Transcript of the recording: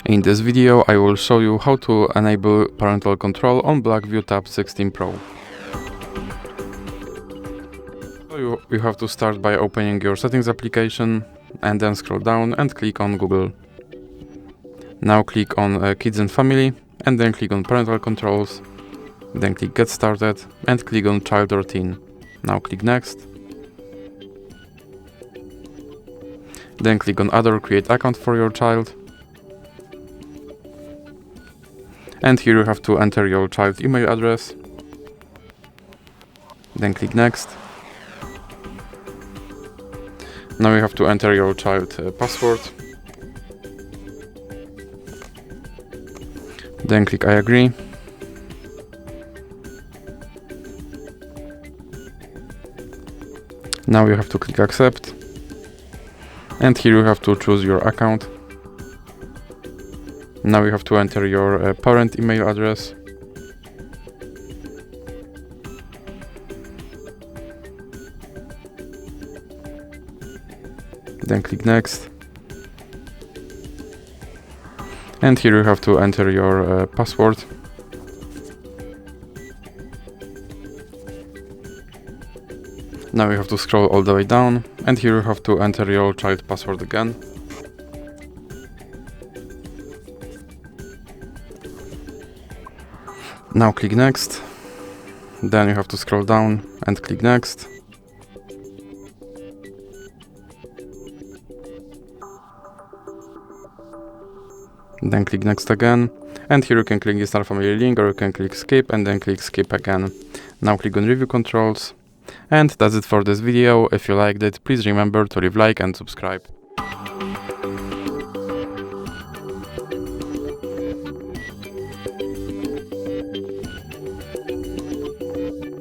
In this video, I will show you how to enable parental control on BLACKVIEW Tab 16 Pro. So you have to start by opening your settings application and then scroll down and click on Google. Now click on Kids and Family and then click on Parental Controls. Then click Get Started and click on Child or Teen. Now click Next. Then click on Add or Create Account for your child. And here you have to enter your child's email address. Then click Next. Now you have to enter your child's password. Then click I agree. Now you have to click Accept. And here you have to choose your account. Now you have to enter your parent email address. Then click Next. And here you have to enter your password. Now you have to scroll all the way down, and here you have to enter your child password again. Now click Next. Then you have to scroll down and click Next. Then click Next again. And here you can click Install Family Link, or you can click Skip and then click Skip again. Now click on Review Controls. And that's it for this video. If you liked it, please remember to leave a like and subscribe.